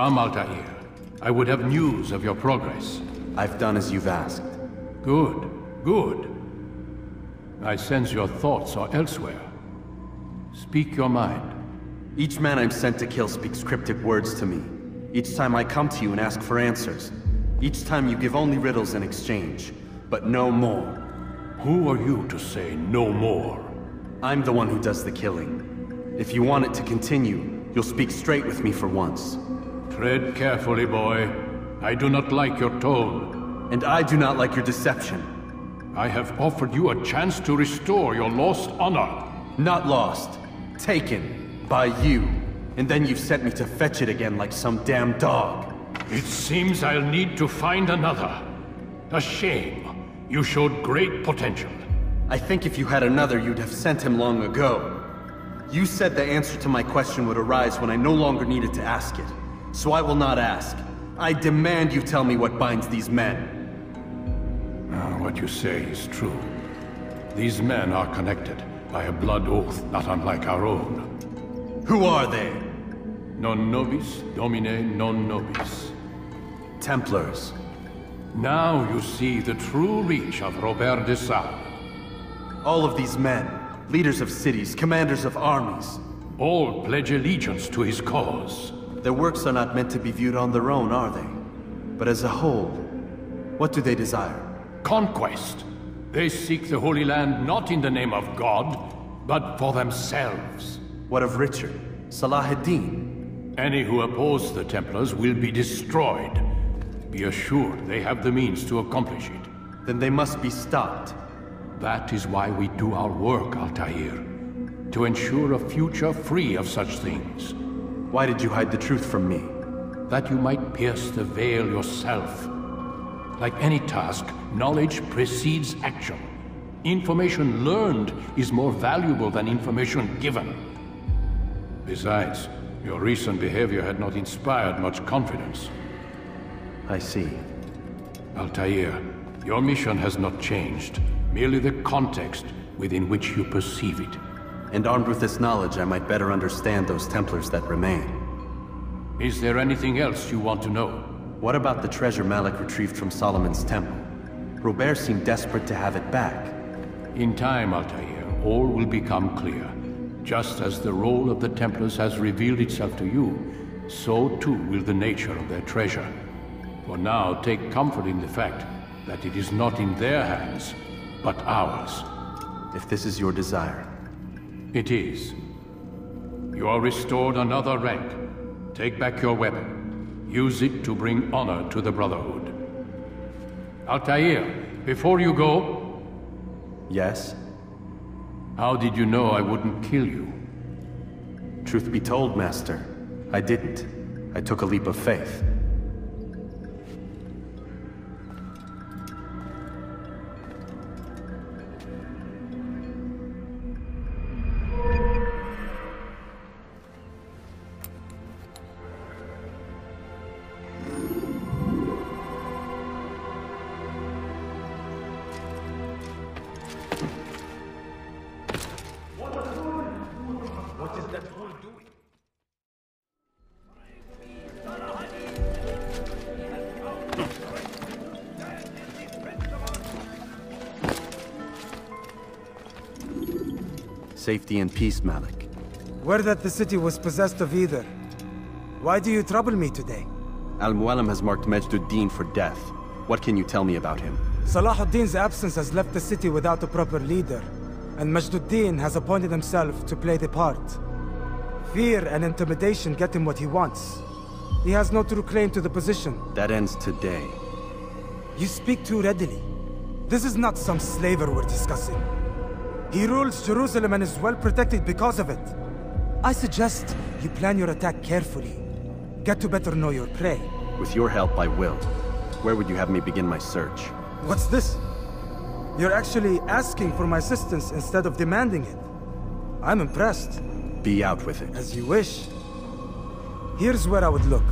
Come, Altair. I would have news of your progress. I've done as you've asked. Good, good. I sense your thoughts are elsewhere. Speak your mind. Each man I'm sent to kill speaks cryptic words to me. Each time I come to you and ask for answers. Each time you give only riddles in exchange, but no more. Who are you to say no more? I'm the one who does the killing. If you want it to continue, you'll speak straight with me for once. Tread carefully, boy. I do not like your tone. And I do not like your deception. I have offered you a chance to restore your lost honor. Not lost. Taken. By you. And then you've sent me to fetch it again like some damn dog. It seems I'll need to find another. A shame. You showed great potential. I think if you had another, you'd have sent him long ago. You said the answer to my question would arise when I no longer needed to ask it. So I will not ask. I demand you tell me what binds these men. What you say is true. These men are connected by a blood oath not unlike our own. Who are they? Non nobis, domine non nobis. Templars. Now you see the true reach of Robert de Sade. All of these men, leaders of cities, commanders of armies. All pledge allegiance to his cause. Their works are not meant to be viewed on their own, are they? But as a whole, what do they desire? Conquest. They seek the Holy Land not in the name of God, but for themselves. What of Richard? Salah ad-Din? Any who oppose the Templars will be destroyed. Be assured they have the means to accomplish it. Then they must be stopped. That is why we do our work, Altair. To ensure a future free of such things. Why did you hide the truth from me? That you might pierce the veil yourself. Like any task, knowledge precedes action. Information learned is more valuable than information given. Besides, your recent behavior had not inspired much confidence. I see. Altair, your mission has not changed. Merely the context within which you perceive it. And armed with this knowledge, I might better understand those Templars that remain. Is there anything else you want to know? What about the treasure Malik retrieved from Solomon's temple? Robert seemed desperate to have it back. In time, Altair, all will become clear. Just as the role of the Templars has revealed itself to you, so too will the nature of their treasure. For now, take comfort in the fact that it is not in their hands, but ours. If this is your desire. It is. You are restored another rank. Take back your weapon. Use it to bring honor to the Brotherhood. Altair, before you go... Yes? How did you know I wouldn't kill you? Truth be told, Master, I didn't. I took a leap of faith. Safety and peace, Malik. Word that the city was possessed of either. Why do you trouble me today? Al-Mualim has marked Majd Addin for death. What can you tell me about him? Salah ad-Din's absence has left the city without a proper leader, and Majd Addin has appointed himself to play the part. Fear and intimidation get him what he wants. He has no true claim to the position. That ends today. You speak too readily. This is not some slaver we're discussing. He rules Jerusalem and is well protected because of it. I suggest you plan your attack carefully. Get to better know your prey. With your help, I will. Where would you have me begin my search? What's this? You're actually asking for my assistance instead of demanding it. I'm impressed. Be out with it. As you wish. Here's where I would look.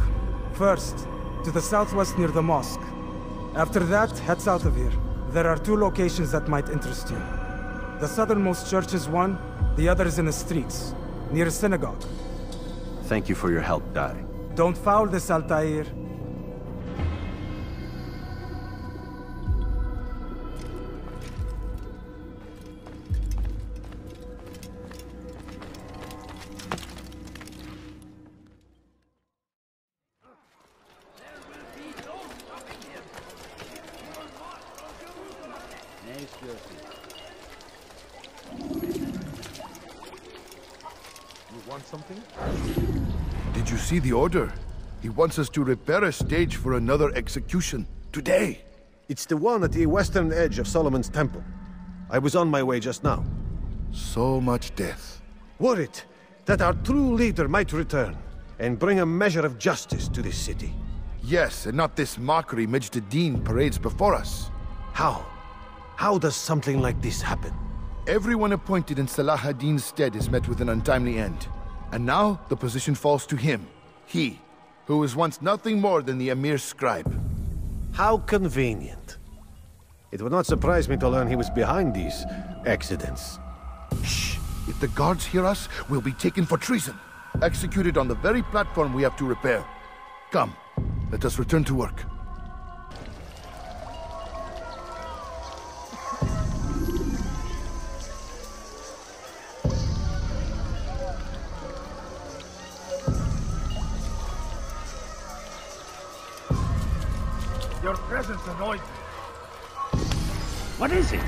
First, to the southwest near the mosque. After that, head south of here. There are 2 locations that might interest you. The southernmost church is one, the other is in the streets, near a synagogue. Thank you for your help, Dai. Don't foul this, Altair. Something? Did you see the order? He wants us to repair a stage for another execution. Today! It's the one at the western edge of Solomon's temple. I was on my way just now. So much death. Worried that our true leader might return and bring a measure of justice to this city. Yes, and not this mockery Majd Addin parades before us. How? How does something like this happen? Everyone appointed in Salah ad-Din's stead is met with an untimely end. And now, the position falls to him. He, who was once nothing more than the Emir's scribe. How convenient. It would not surprise me to learn he was behind these accidents. Shh! If the guards hear us, we'll be taken for treason. Executed on the very platform we have to repair. Come, let us return to work. Your presence annoys me. What is it?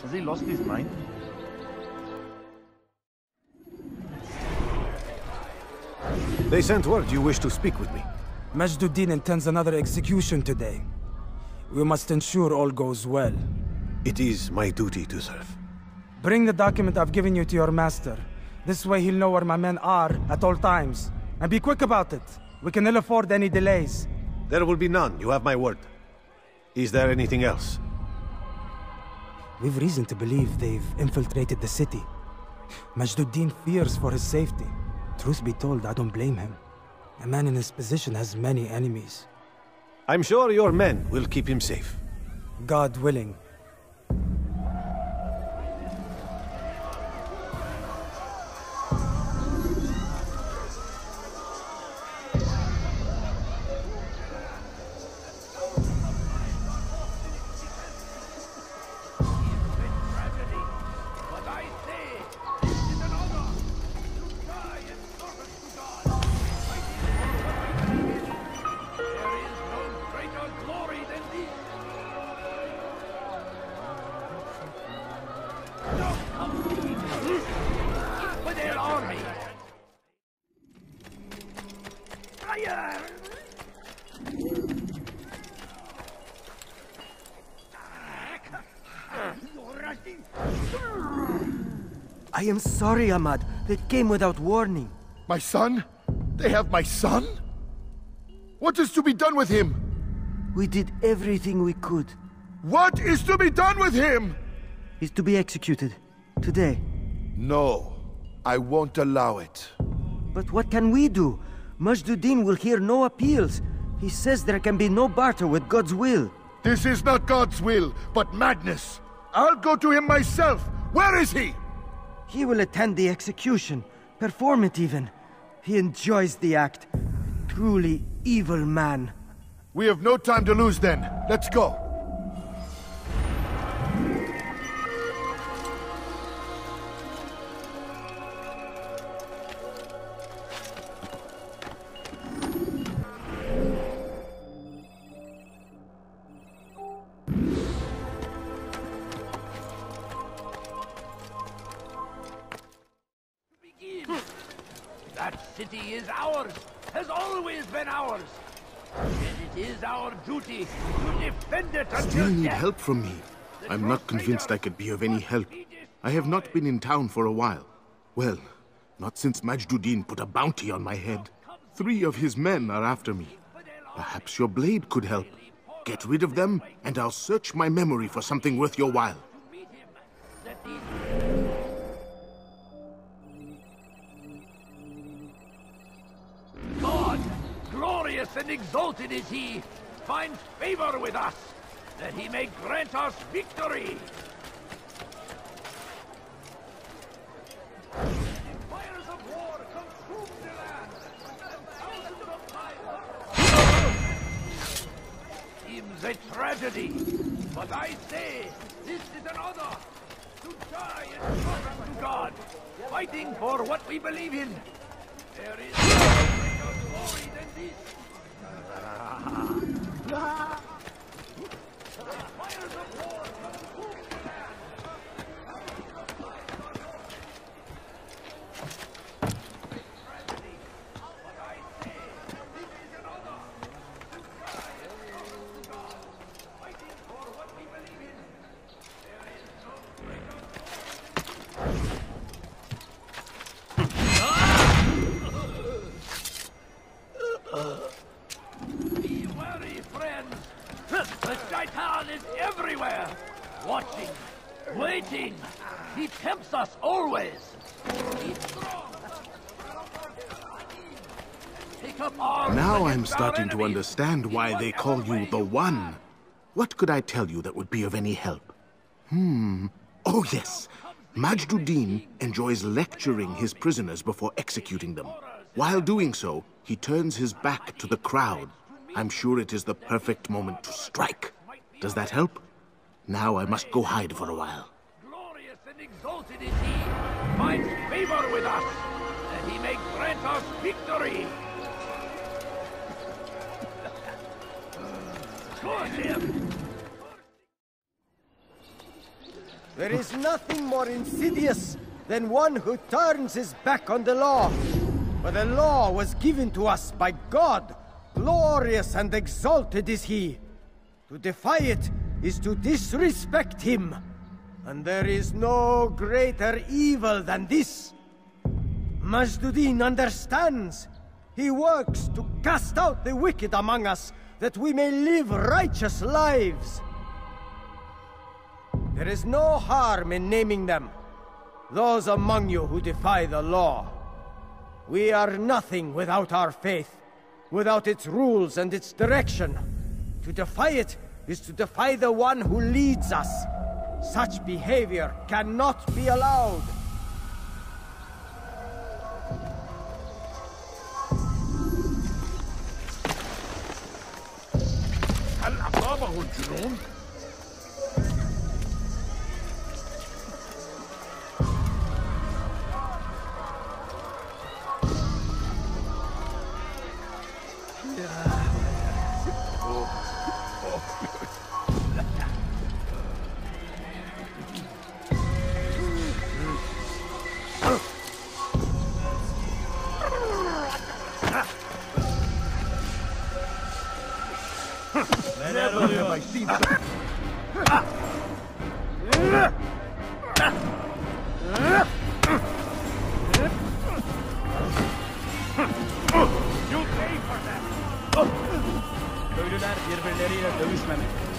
Has he lost his mind? They sent word you wish to speak with me. Majd Addin intends another execution today. We must ensure all goes well. It is my duty to serve. Bring the document I've given you to your master. This way he'll know where my men are at all times. And be quick about it. We can ill afford any delays. There will be none, you have my word. Is there anything else? We've reason to believe they've infiltrated the city. Majd Addin fears for his safety. Truth be told, I don't blame him. A man in his position has many enemies. I'm sure your men will keep him safe. God willing. I am sorry, Ahmad. That came without warning. My son? They have my son? What is to be done with him? We did everything we could. What is to be done with him? He's to be executed. Today. No. I won't allow it. But what can we do? Majd Addin will hear no appeals. He says there can be no barter with God's will. This is not God's will, but madness. I'll go to him myself. Where is he? He will attend the execution. Perform it even. He enjoys the act. Truly evil man. We have no time to lose then. Let's go. That city is ours, has always been ours. And it is our duty to defend it until Still need death. help from me. I'm not convinced I could be of any help. I have not been in town for a while. Well, not since Majd Addin put a bounty on my head. 3 of his men are after me. Perhaps your blade could help. Get rid of them, and I'll search my memory for something worth your while. God, glorious and exalted is he, finds favor with us, that he may grant us victory. a tragedy. But I say, this is an honor. To die in service to God, fighting for what we believe in. There is no greater glory than this. Fires of war. Watching, waiting. He tempts us always. He's strong. Take up arms. Now I'm starting to understand why they call you the One. What could I tell you that would be of any help? Oh yes. Majd Addin enjoys lecturing his prisoners before executing them. While doing so, he turns his back to the crowd. I'm sure it is the perfect moment to strike. Does that help? Now I must go hide for a while. Glorious and exalted is he, finds favor with us, and he may grant us victory. Curse him! There is nothing more insidious than one who turns his back on the law. For the law was given to us by God. Glorious and exalted is he. To defy it is to disrespect him. And there is no greater evil than this. Majd Addin understands. He works to cast out the wicked among us, that we may live righteous lives. There is no harm in naming them. Those among you who defy the law. We are nothing without our faith, without its rules and its direction. To defy it is to defy the one who leads us. Such behavior cannot be allowed. هل أصابه الجنون؟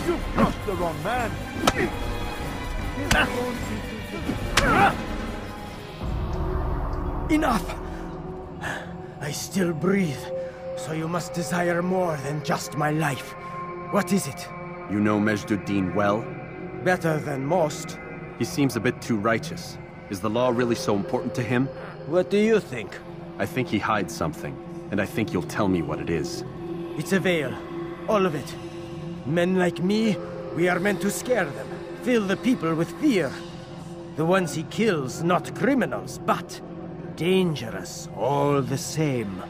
You've crossed the wrong man. Enough! I still breathe, so you must desire more than just my life. What is it? You know Majd Addin well? Better than most. He seems a bit too righteous. Is the law really so important to him? What do you think? I think he hides something, and I think you'll tell me what it is. It's a veil. All of it. Men like me, we are meant to scare them, fill the people with fear. The ones he kills, not criminals, but dangerous all the same.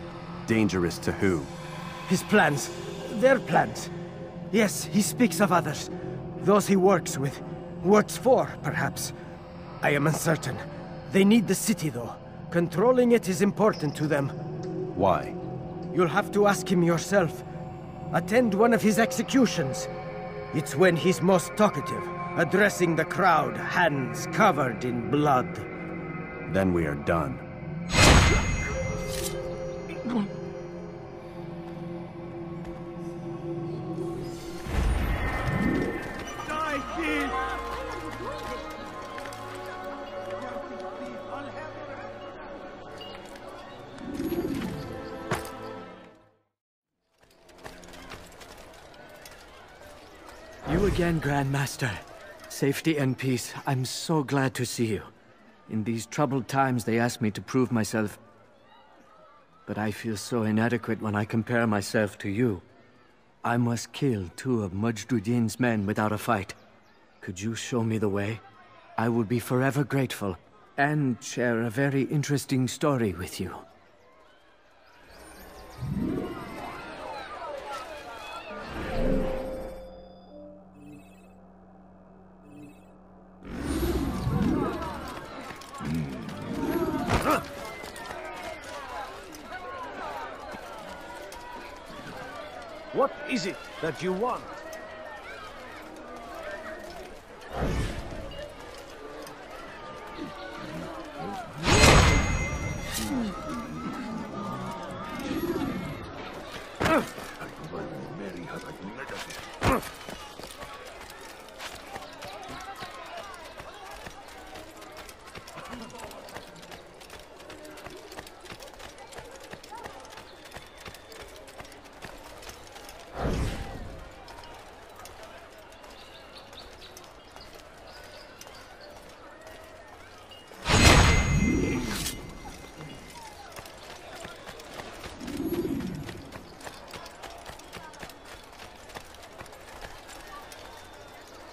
Dangerous to who? His plans. Their plans. Yes, he speaks of others. Those he works with. Works for, perhaps. I am uncertain. They need the city, though. Controlling it is important to them. Why? You'll have to ask him yourself. Attend one of his executions. It's when he's most talkative, addressing the crowd, hands covered in blood. Then we are done. You again, Grandmaster. Safety and peace. I'm so glad to see you. In these troubled times, they ask me to prove myself. But I feel so inadequate when I compare myself to you. I must kill 2 of Majd Addin's men without a fight. Could you show me the way? I will be forever grateful, and share a very interesting story with you. What is it that you want?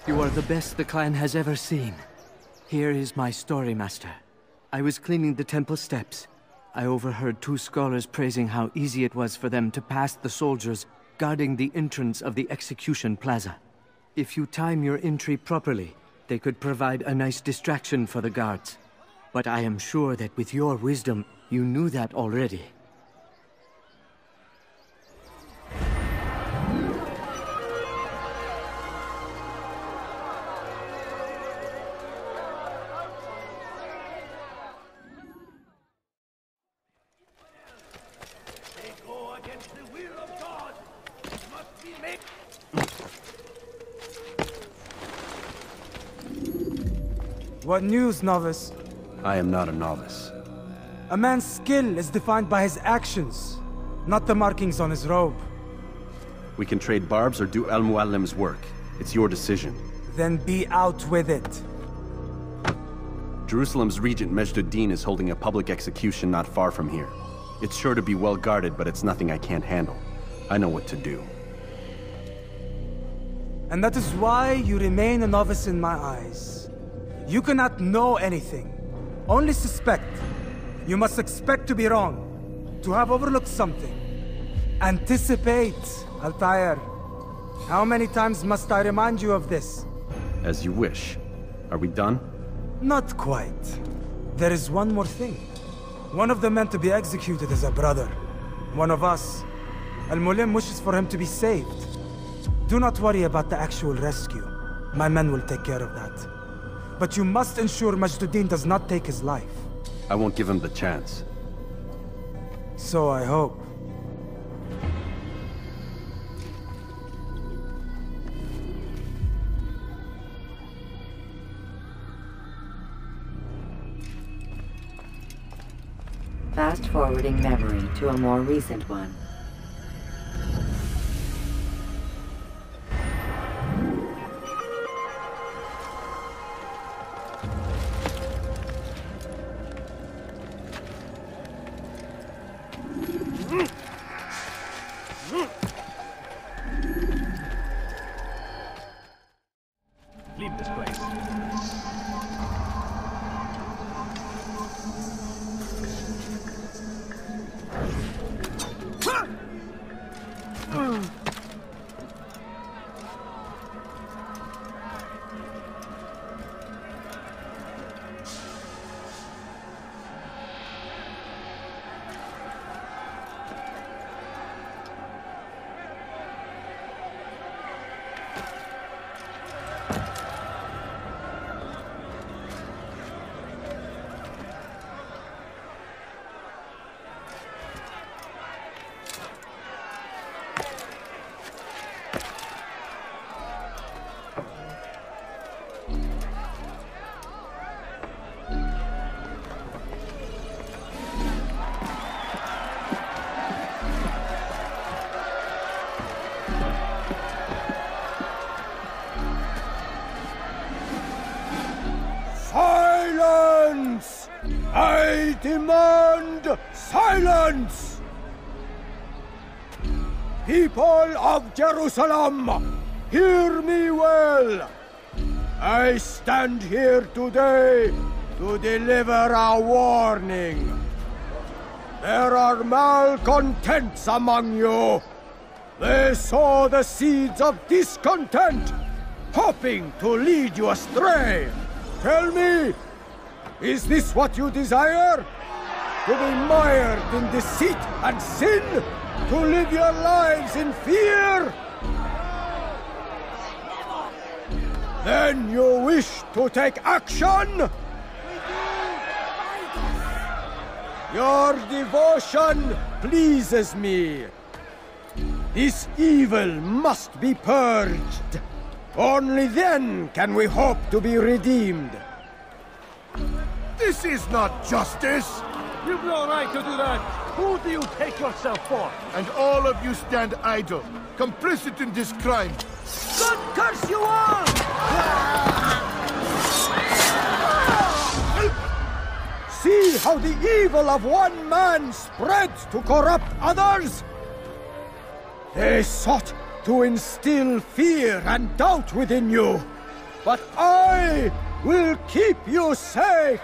You are the best the clan has ever seen. Here is my story, Master. I was cleaning the temple steps. I overheard 2 scholars praising how easy it was for them to pass the soldiers guarding the entrance of the execution plaza. If you time your entry properly, they could provide a nice distraction for the guards. But I am sure that with your wisdom, you knew that already. What news, novice? I am not a novice. A man's skill is defined by his actions, not the markings on his robe. We can trade barbs or do Al-Muallim's work. It's your decision. Then be out with it. Jerusalem's regent Majd Addin is holding a public execution not far from here. It's sure to be well guarded, but it's nothing I can't handle. I know what to do. And that is why you remain a novice in my eyes. You cannot know anything, only suspect. You must expect to be wrong, to have overlooked something. Anticipate, Altair. How many times must I remind you of this? As you wish. Are we done? Not quite. There is one more thing. One of the men to be executed is a brother. One of us. Al-Mulim wishes for him to be saved. Do not worry about the actual rescue. My men will take care of that. But you must ensure Majd Addin does not take his life. I won't give him the chance. So I hope. Fast-forwarding memory to a more recent one. Leave this place. Silence! I demand silence! People of Jerusalem, hear me well. I stand here today to deliver a warning. There are malcontents among you. They sow the seeds of discontent, hoping to lead you astray. Tell me, is this what you desire? To be mired in deceit and sin? To live your lives in fear? Then you wish to take action? Your devotion pleases me. This evil must be purged. Only then can we hope to be redeemed. This is not justice! You've no right to do that! Who do you take yourself for? And all of you stand idle, complicit in this crime. God curse you all! See how the evil of one man spreads to corrupt others? They sought to instill fear and doubt within you, but I will keep you safe.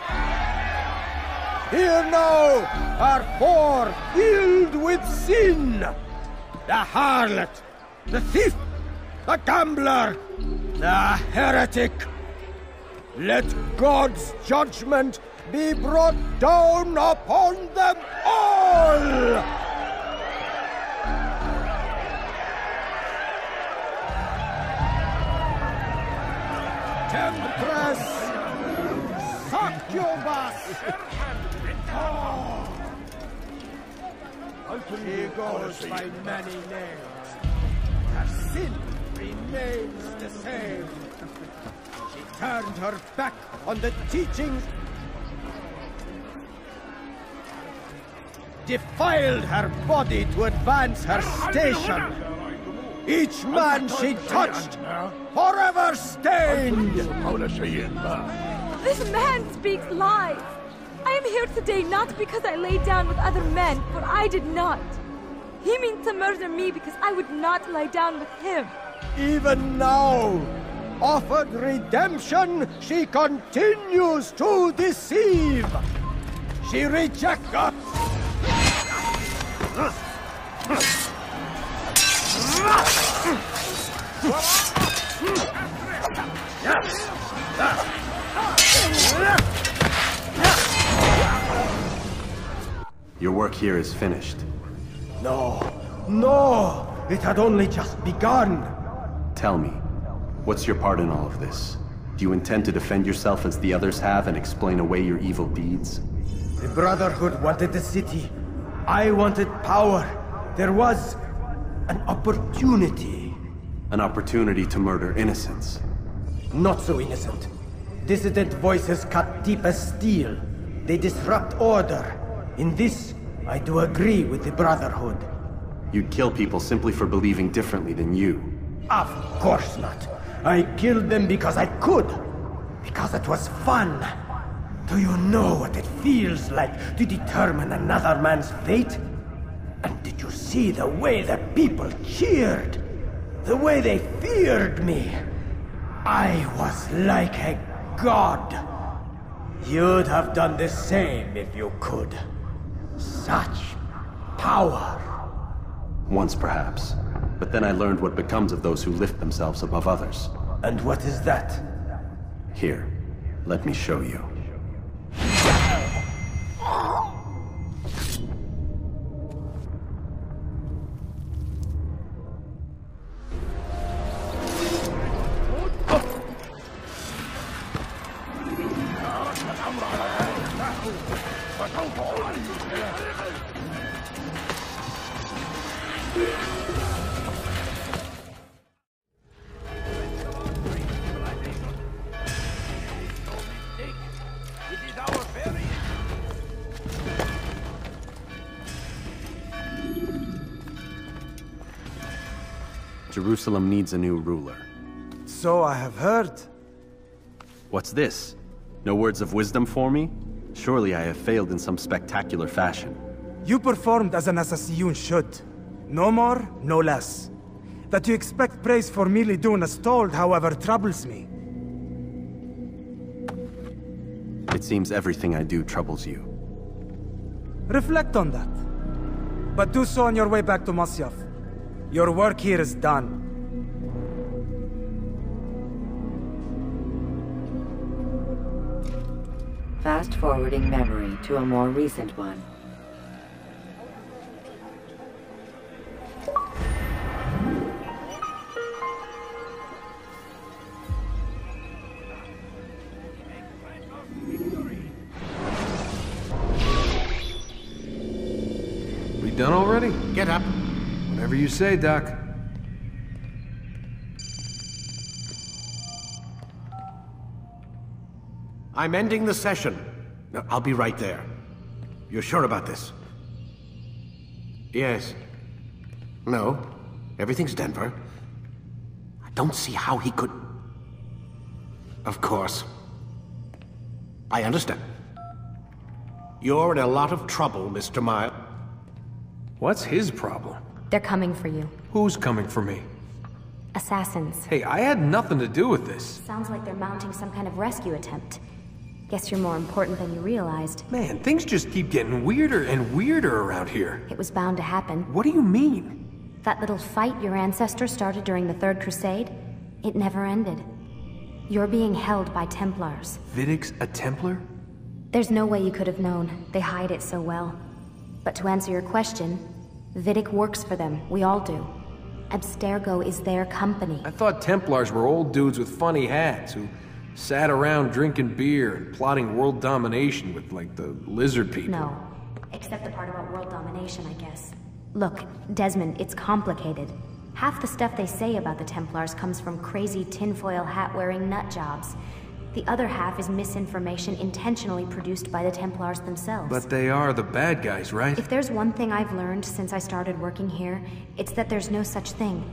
Here now are four filled with sin. The harlot, the thief, the gambler, the heretic. Let God's judgment be brought down upon them all! Temptress! Succubus! She goes by many names. Her sin remains the same. She turned her back on the teachings, defiled her body to advance her station. Each man she touched, forever stained. This man speaks lies. I am here today not because I lay down with other men, for I did not. He means to murder me because I would not lie down with him. Even now, offered redemption, she continues to deceive. She rejects us. Your work here is finished. No, it had only just begun. Tell me, what's your part in all of this? Do you intend to defend yourself as the others have and explain away your evil deeds? The Brotherhood wanted the city. I wanted power. There was an opportunity. An opportunity to murder innocents. Not so innocent. Dissident voices cut deep as steel. They disrupt order. In this, I do agree with the Brotherhood. You'd kill people simply for believing differently than you. Of course not. I killed them because I could. Because it was fun. Do you know what it feels like to determine another man's fate? And did you see the way the people cheered? The way they feared me? I was like a god. You'd have done the same if you could. Such power. Once perhaps. But then I learned what becomes of those who lift themselves above others. And what is that? Here, let me show you. Jerusalem needs a new ruler. So I have heard. What's this? No words of wisdom for me? Surely I have failed in some spectacular fashion. You performed as an assassin should. No more, no less. That you expect praise for merely doing as told, however, troubles me. It seems everything I do troubles you. Reflect on that. But do so on your way back to Masyaf. Your work here is done. Fast-forwarding memory to a more recent one. We done already? Get up. Whatever you say, Doc. I'm ending the session. No, I'll be right there. You're sure about this? Yes. No. Everything's Denver. I don't see how he could... Of course. I understand. You're in a lot of trouble, Mr. Miles. What's his problem? They're coming for you. Who's coming for me? Assassins. Hey, I had nothing to do with this. Sounds like they're mounting some kind of rescue attempt. Guess you're more important than you realized. Man, things just keep getting weirder and weirder around here. It was bound to happen. What do you mean? That little fight your ancestors started during the Third Crusade, it never ended. You're being held by Templars. Vidic's a Templar? There's no way you could have known. They hide it so well. But to answer your question, Vidic works for them. We all do. Abstergo is their company. I thought Templars were old dudes with funny hats who sat around drinking beer and plotting world domination with, like, the lizard people. No. Except the part about world domination, I guess. Look, Desmond, it's complicated. Half the stuff they say about the Templars comes from crazy tinfoil hat-wearing nutjobs. The other half is misinformation intentionally produced by the Templars themselves. But they are the bad guys, right? If there's one thing I've learned since I started working here, it's that there's no such thing.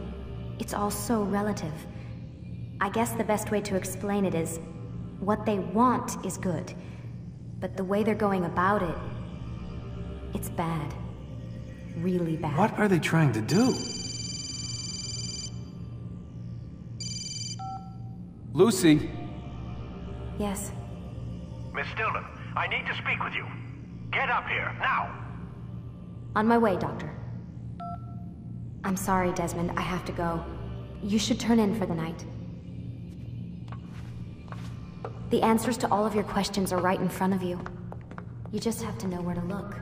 It's all so relative. I guess the best way to explain it is, what they want is good. But the way they're going about it, it's bad. Really bad. What are they trying to do? Lucy? Yes? Miss Stillman, I need to speak with you. Get up here, now! On my way, Doctor. I'm sorry, Desmond, I have to go. You should turn in for the night. The answers to all of your questions are right in front of you. You just have to know where to look.